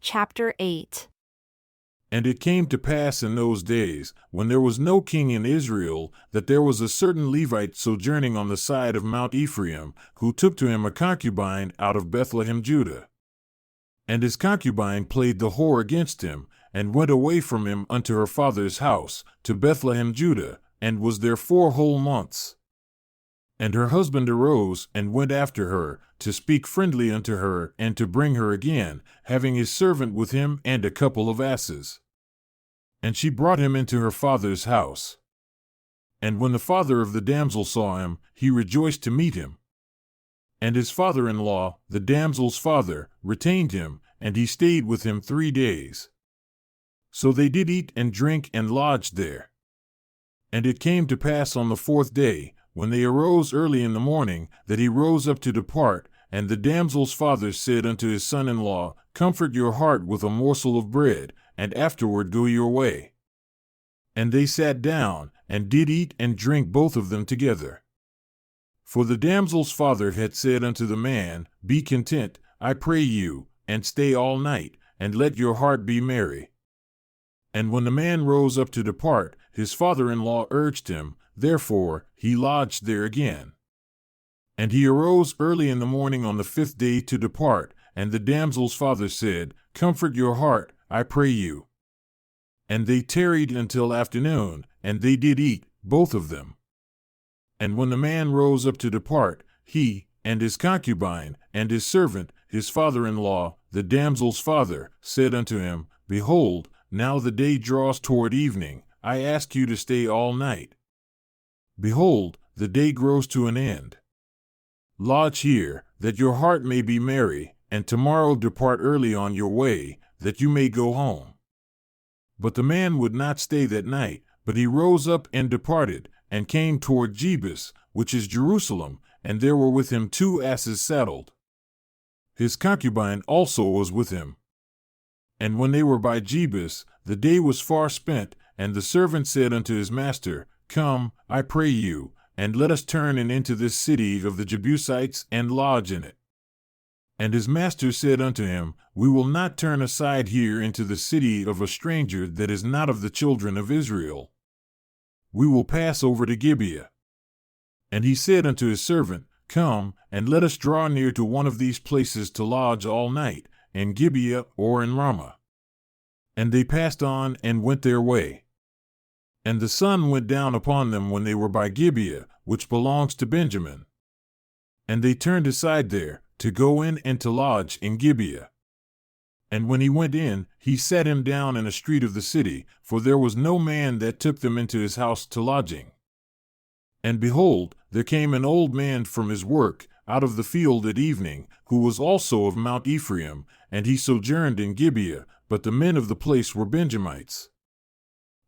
Chapter 8. And it came to pass in those days, when there was no king in Israel, that there was a certain Levite sojourning on the side of Mount Ephraim, who took to him a concubine out of Bethlehem, Judah. And his concubine played the whore against him, and went away from him unto her father's house, to Bethlehem, Judah, and was there 4 whole months. And her husband arose, and went after her, to speak friendly unto her, and to bring her again, having his servant with him and a couple of asses. And she brought him into her father's house. And when the father of the damsel saw him, he rejoiced to meet him. And his father-in-law, the damsel's father, retained him, and he stayed with him 3 days. So they did eat and drink and lodged there. And it came to pass on the 4th day, when they arose early in the morning, that he rose up to depart, and the damsel's father said unto his son-in-law, Comfort your heart with a morsel of bread, and afterward go your way. And they sat down, and did eat and drink both of them together. For the damsel's father had said unto the man, Be content, I pray you, and stay all night, and let your heart be merry. And when the man rose up to depart, his father-in-law urged him, therefore he lodged there again. And he arose early in the morning on the 5th day to depart, and the damsel's father said, Comfort your heart, I pray you. And they tarried until afternoon, and they did eat, both of them. And when the man rose up to depart, he, and his concubine, and his servant, his father-in-law, the damsel's father, said unto him, Behold, now the day draws toward evening, I ask you to stay all night. Behold, the day grows to an end. Lodge here, that your heart may be merry, and tomorrow depart early on your way, that you may go home. But the man would not stay that night, but he rose up and departed, and came toward Jebus, which is Jerusalem, and there were with him 2 asses saddled. His concubine also was with him. And when they were by Jebus, the day was far spent, and the servant said unto his master, Come, I pray you, and let us turn in into this city of the Jebusites, and lodge in it. And his master said unto him, We will not turn aside here into the city of a stranger that is not of the children of Israel. We will pass over to Gibeah. And he said unto his servant, Come, and let us draw near to one of these places to lodge all night, in Gibeah or in Ramah. And they passed on and went their way. And the sun went down upon them when they were by Gibeah, which belongs to Benjamin. And they turned aside there, to go in and to lodge in Gibeah. And when he went in, he sat him down in a street of the city, for there was no man that took them into his house to lodging. And behold, there came an old man from his work, out of the field at evening, who was also of Mount Ephraim, and he sojourned in Gibeah, but the men of the place were Benjamites.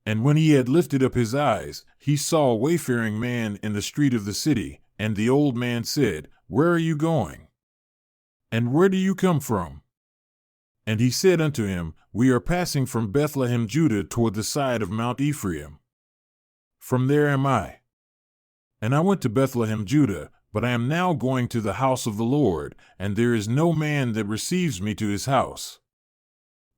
And when he had lifted up his eyes, he saw a wayfaring man in the street of the city, and the old man said, Where are you going? And where do you come from? And he said unto him, We are passing from Bethlehem, Judah, toward the side of Mount Ephraim. From there am I. And I went to Bethlehem, Judah, but I am now going to the house of the Lord, and there is no man that receives me to his house.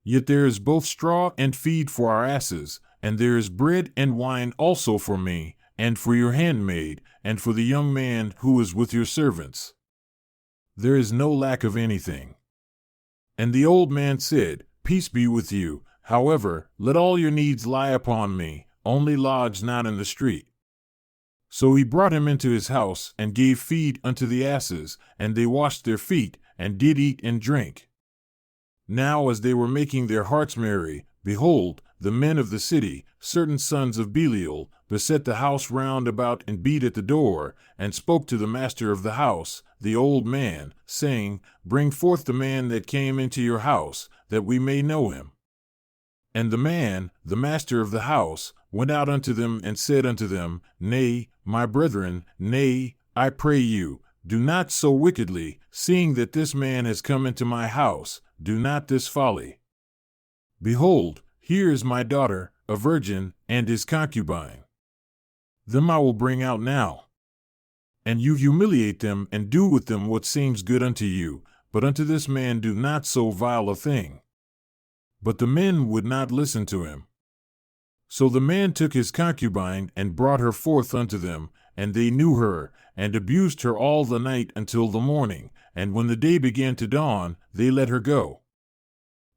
Yet there is both straw and feed for our asses, and there is bread and wine also for me, and for your handmaid, and for the young man who is with your servants. There is no lack of anything. And the old man said, Peace be with you, however, let all your needs lie upon me, only lodge not in the street. So he brought him into his house, and gave feed unto the asses, and they washed their feet, and did eat and drink. Now as they were making their hearts merry, behold, the men of the city, certain sons of Belial, beset the house round about and beat at the door, and spoke to the master of the house, the old man, saying, Bring forth the man that came into your house, that we may know him. And the man, the master of the house, went out unto them and said unto them, Nay, my brethren, nay, I pray you, do not so wickedly, seeing that this man has come into my house, do not this folly. Behold, here is my daughter, a virgin, and his concubine. Them I will bring out now. And you humiliate them and do with them what seems good unto you, but unto this man do not so vile a thing. But the men would not listen to him. So the man took his concubine and brought her forth unto them, and they knew her, and abused her all the night until the morning, and when the day began to dawn, they let her go.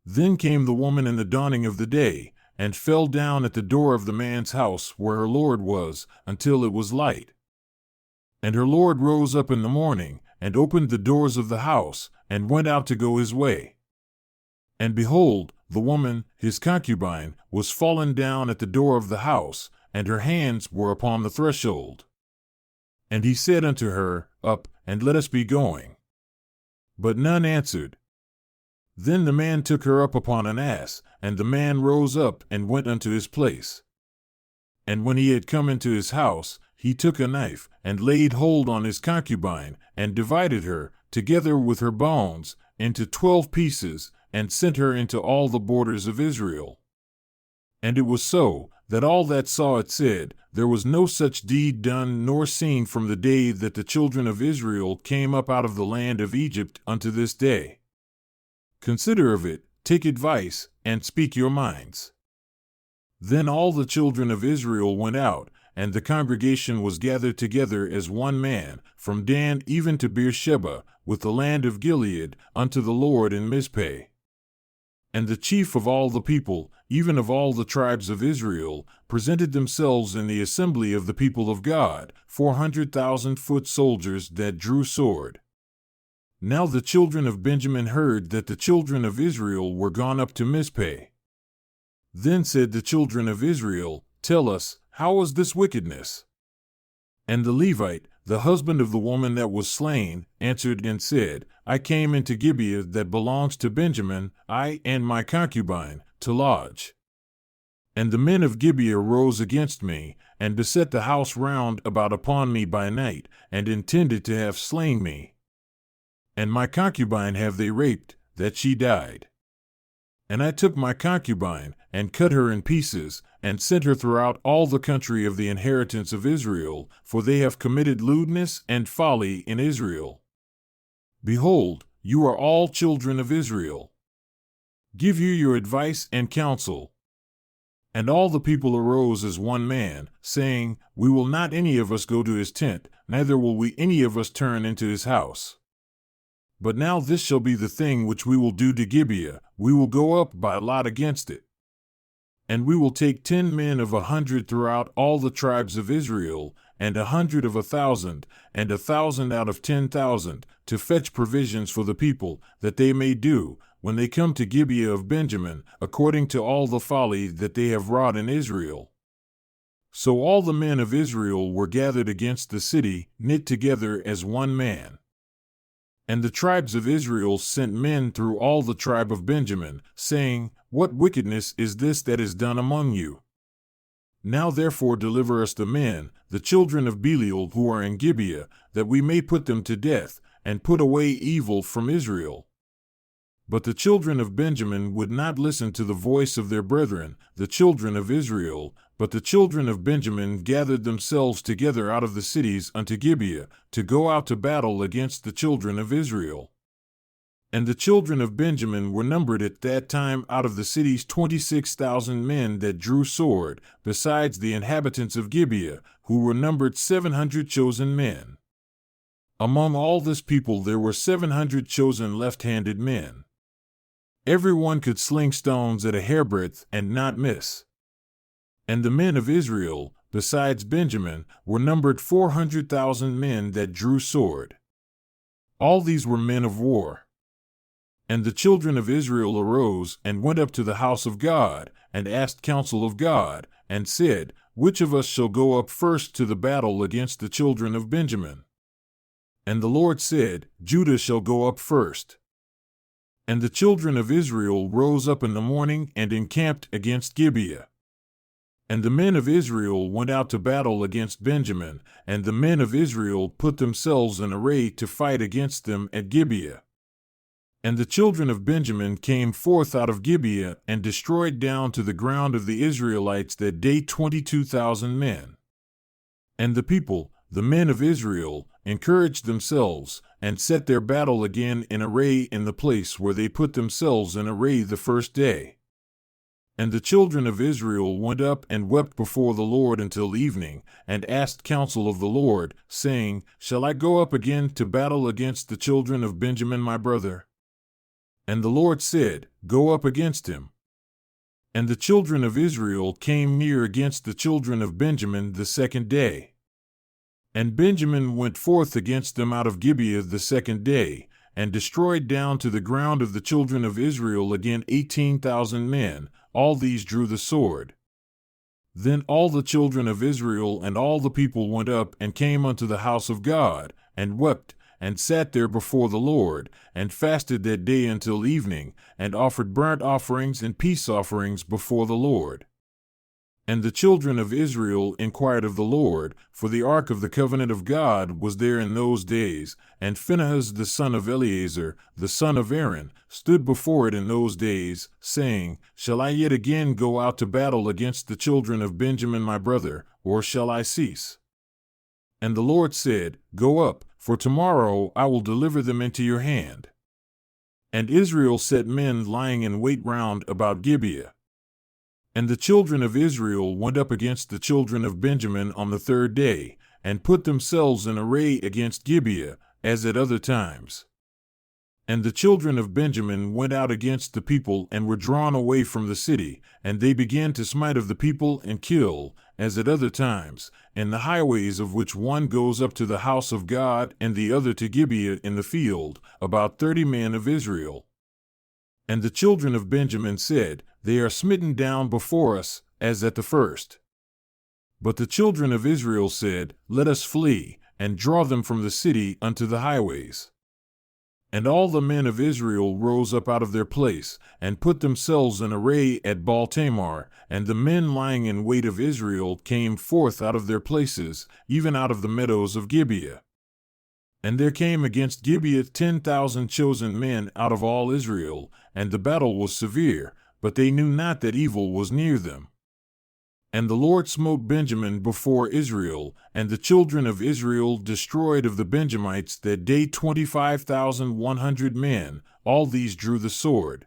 Then came the woman in the dawning of the day, and fell down at the door of the man's house where her lord was, until it was light. And her lord rose up in the morning, and opened the doors of the house, and went out to go his way. And behold, the woman, his concubine, was fallen down at the door of the house, and her hands were upon the threshold. And he said unto her, Up, and let us be going. But none answered. Then the man took her up upon an ass, and the man rose up and went unto his place. And when he had come into his house, he took a knife, and laid hold on his concubine, and divided her, together with her bones, into 12 pieces, and sent her into all the borders of Israel. And it was so, that all that saw it said, There was no such deed done nor seen from the day that the children of Israel came up out of the land of Egypt unto this day. Consider of it, take advice, and speak your minds. Then all the children of Israel went out, and the congregation was gathered together as one man, from Dan even to Beersheba, with the land of Gilead, unto the Lord in Mizpeh. And the chief of all the people, even of all the tribes of Israel, presented themselves in the assembly of the people of God, 400,000 foot soldiers that drew sword. Now the children of Benjamin heard that the children of Israel were gone up to Mizpeh. Then said the children of Israel, Tell us, how was this wickedness? And the Levite, the husband of the woman that was slain, answered and said, I came into Gibeah that belongs to Benjamin, I and my concubine, to lodge. And the men of Gibeah rose against me, and beset the house round about upon me by night, and intended to have slain me. And my concubine have they raped, that she died. And I took my concubine, and cut her in pieces, and sent her throughout all the country of the inheritance of Israel, for they have committed lewdness and folly in Israel. Behold, you are all children of Israel. Give you your advice and counsel. And all the people arose as one man, saying, We will not any of us go to his tent, neither will we any of us turn into his house. But now this shall be the thing which we will do to Gibeah, we will go up by lot against it. And we will take 10 men of 100 throughout all the tribes of Israel, and 100 of 1,000, and 1,000 out of 10,000, to fetch provisions for the people, that they may do, when they come to Gibeah of Benjamin, according to all the folly that they have wrought in Israel. So all the men of Israel were gathered against the city, knit together as one man. And the tribes of Israel sent men through all the tribe of Benjamin, saying, What wickedness is this that is done among you? Now therefore deliver us the men, the children of Belial who are in Gibeah, that we may put them to death, and put away evil from Israel. But the children of Benjamin would not listen to the voice of their brethren, the children of Israel, but the children of Benjamin gathered themselves together out of the cities unto Gibeah, to go out to battle against the children of Israel. And the children of Benjamin were numbered at that time out of the cities 26,000 men that drew sword, besides the inhabitants of Gibeah, who were numbered 700 chosen men. Among all this people there were 700 chosen left-handed men. Every one could sling stones at a hairbreadth and not miss. And the men of Israel, besides Benjamin, were numbered 400,000 men that drew sword. All these were men of war. And the children of Israel arose and went up to the house of God, and asked counsel of God, and said, Which of us shall go up first to the battle against the children of Benjamin? And the Lord said, Judah shall go up first. And the children of Israel rose up in the morning and encamped against Gibeah. And the men of Israel went out to battle against Benjamin, and the men of Israel put themselves in array to fight against them at Gibeah. And the children of Benjamin came forth out of Gibeah and destroyed down to the ground of the Israelites that day 22,000 men. And the people, the men of Israel, encouraged themselves, and set their battle again in array in the place where they put themselves in array the first day. And the children of Israel went up and wept before the Lord until evening, and asked counsel of the Lord, saying, Shall I go up again to battle against the children of Benjamin my brother? And the Lord said, Go up against him. And the children of Israel came near against the children of Benjamin the second day. And Benjamin went forth against them out of Gibeah the second day, and destroyed down to the ground of the children of Israel again 18,000 men. All these drew the sword. Then all the children of Israel and all the people went up and came unto the house of God, and wept, and sat there before the Lord, and fasted that day until evening, and offered burnt offerings and peace offerings before the Lord. And the children of Israel inquired of the Lord, for the ark of the covenant of God was there in those days, and Phinehas the son of Eleazar, the son of Aaron, stood before it in those days, saying, Shall I yet again go out to battle against the children of Benjamin my brother, or shall I cease? And the Lord said, Go up, for tomorrow I will deliver them into your hand. And Israel set men lying in wait round about Gibeah. And the children of Israel went up against the children of Benjamin on the third day, and put themselves in array against Gibeah, as at other times. And the children of Benjamin went out against the people and were drawn away from the city, and they began to smite of the people and kill, as at other times, in the highways of which one goes up to the house of God and the other to Gibeah in the field, about 30 men of Israel. And the children of Benjamin said, They are smitten down before us, as at the first. But the children of Israel said, Let us flee, and draw them from the city unto the highways. And all the men of Israel rose up out of their place, and put themselves in array at Baal-Tamar, and the men lying in wait of Israel came forth out of their places, even out of the meadows of Gibeah. And there came against Gibeah 10,000 chosen men out of all Israel, and the battle was severe, but they knew not that evil was near them. And the Lord smote Benjamin before Israel, and the children of Israel destroyed of the Benjamites that day 25,100 men. All these drew the sword.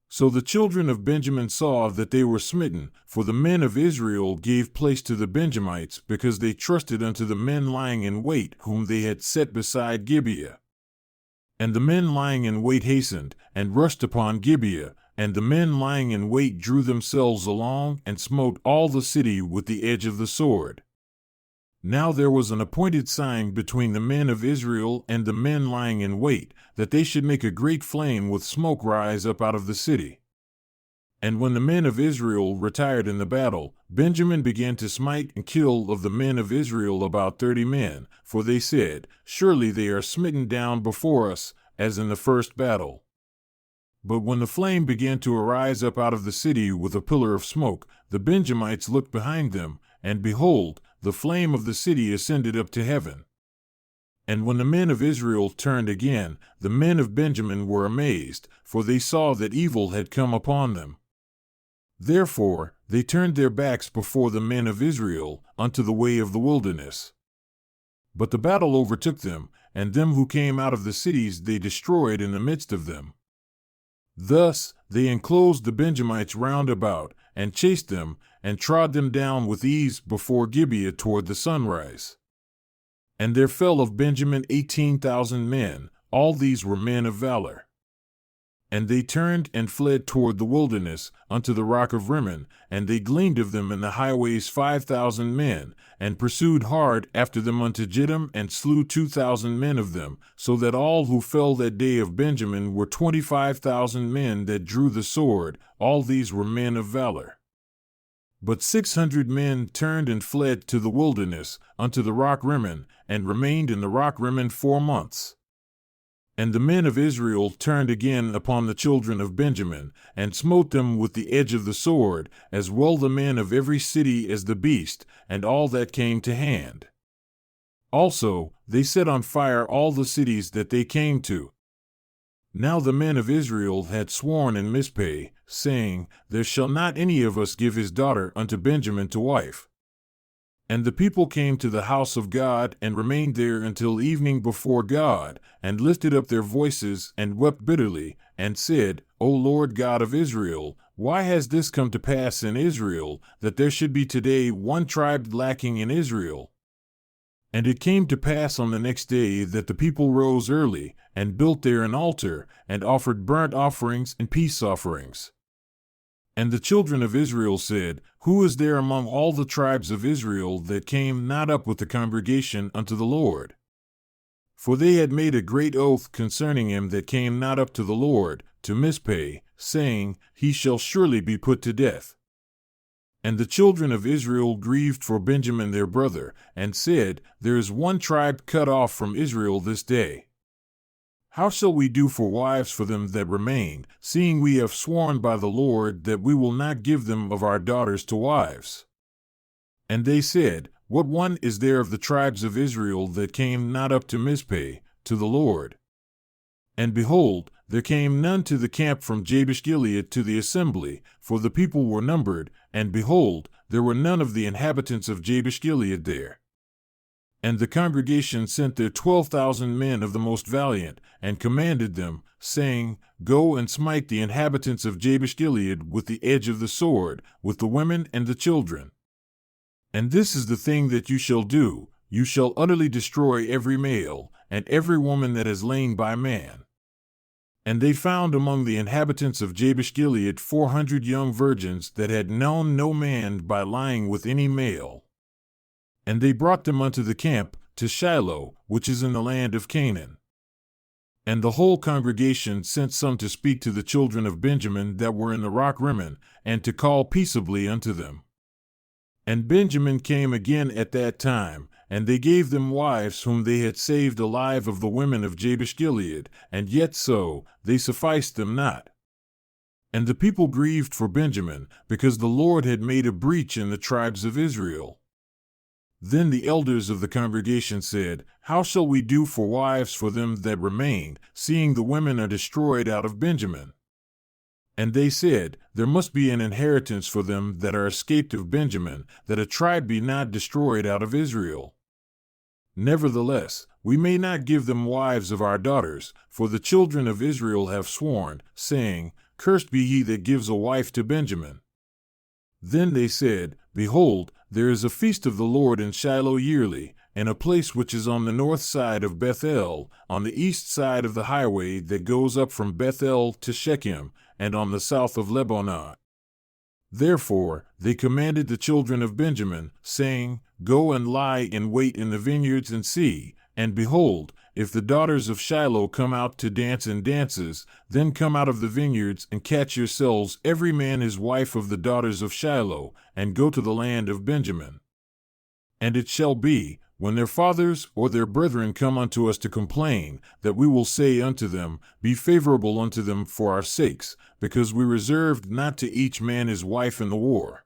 So the children of Benjamin saw that they were smitten, for the men of Israel gave place to the Benjamites, because they trusted unto the men lying in wait, whom they had set beside Gibeah. And the men lying in wait hastened, and rushed upon Gibeah, and the men lying in wait drew themselves along, and smote all the city with the edge of the sword. Now there was an appointed sign between the men of Israel and the men lying in wait, that they should make a great flame with smoke rise up out of the city. And when the men of Israel retired in the battle, Benjamin began to smite and kill of the men of Israel about 30 men, for they said, Surely they are smitten down before us, as in the first battle. But when the flame began to arise up out of the city with a pillar of smoke, the Benjamites looked behind them, and behold, the flame of the city ascended up to heaven. And when the men of Israel turned again, the men of Benjamin were amazed, for they saw that evil had come upon them. Therefore they turned their backs before the men of Israel unto the way of the wilderness. But the battle overtook them, and them who came out of the cities they destroyed in the midst of them. Thus they enclosed the Benjamites round about, and chased them, and trod them down with ease before Gibeah toward the sunrise. And there fell of Benjamin 18,000 men, all these were men of valor. And they turned and fled toward the wilderness, unto the rock of Rimmon, and they gleaned of them in the highways 5,000 men, and pursued hard after them unto Jittim, and slew 2,000 men of them, so that all who fell that day of Benjamin were 25,000 men that drew the sword. All these were men of valor. But 600 men turned and fled to the wilderness, unto the rock Rimmon, and remained in the rock Rimmon 4 months. And the men of Israel turned again upon the children of Benjamin, and smote them with the edge of the sword, as well the men of every city as the beast, and all that came to hand. Also they set on fire all the cities that they came to. Now the men of Israel had sworn in Mizpeh, saying, There shall not any of us give his daughter unto Benjamin to wife. And the people came to the house of God, and remained there until evening before God, and lifted up their voices, and wept bitterly, and said, O Lord God of Israel, why has this come to pass in Israel, that there should be today one tribe lacking in Israel? And it came to pass on the next day that the people rose early, and built there an altar, and offered burnt offerings and peace offerings. And the children of Israel said, Who is there among all the tribes of Israel that came not up with the congregation unto the Lord? For they had made a great oath concerning him that came not up to the Lord, to Mizpeh, saying, He shall surely be put to death. And the children of Israel grieved for Benjamin their brother, and said, There is one tribe cut off from Israel this day. How shall we do for wives for them that remain, seeing we have sworn by the Lord that we will not give them of our daughters to wives? And they said, What one is there of the tribes of Israel that came not up to Mizpeh, to the Lord? And behold, there came none to the camp from Jabesh-Gilead to the assembly, for the people were numbered, and behold, there were none of the inhabitants of Jabesh-Gilead there. And the congregation sent their 12,000 men of the most valiant, and commanded them, saying, Go and smite the inhabitants of Jabesh-Gilead with the edge of the sword, with the women and the children. And this is the thing that you shall do, you shall utterly destroy every male, and every woman that has lain by man. And they found among the inhabitants of Jabesh-Gilead 400 young virgins that had known no man by lying with any male. And they brought them unto the camp, to Shiloh, which is in the land of Canaan. And the whole congregation sent some to speak to the children of Benjamin that were in the rock Rimmon, and to call peaceably unto them. And Benjamin came again at that time, and they gave them wives whom they had saved alive of the women of Jabesh-Gilead, and yet so, they sufficed them not. And the people grieved for Benjamin, because the Lord had made a breach in the tribes of Israel. Then the elders of the congregation said, How shall we do for wives for them that remain, seeing the women are destroyed out of Benjamin? And they said, There must be an inheritance for them that are escaped of Benjamin, that a tribe be not destroyed out of Israel. Nevertheless, we may not give them wives of our daughters, for the children of Israel have sworn, saying, Cursed be he that gives a wife to Benjamin. Then they said, Behold, there is a feast of the Lord in Shiloh yearly, in a place which is on the north side of Bethel, on the east side of the highway that goes up from Bethel to Shechem, and on the south of Lebanon. Therefore they commanded the children of Benjamin, saying, Go and lie in wait in the vineyards and see, and behold, if the daughters of Shiloh come out to dance in dances, then come out of the vineyards and catch yourselves every man his wife of the daughters of Shiloh, and go to the land of Benjamin. And it shall be, when their fathers or their brethren come unto us to complain, that we will say unto them, Be favorable unto them for our sakes, because we reserved not to each man his wife in the war.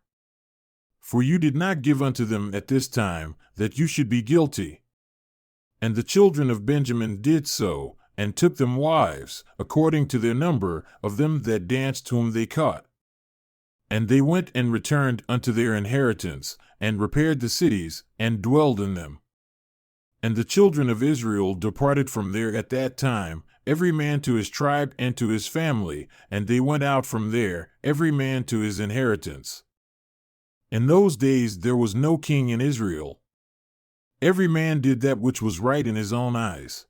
For you did not give unto them at this time, that you should be guilty. And the children of Benjamin did so, and took them wives, according to their number, of them that danced whom they caught. And they went and returned unto their inheritance, and repaired the cities, and dwelled in them. And the children of Israel departed from there at that time, every man to his tribe and to his family, and they went out from there, every man to his inheritance. In those days there was no king in Israel. Every man did that which was right in his own eyes.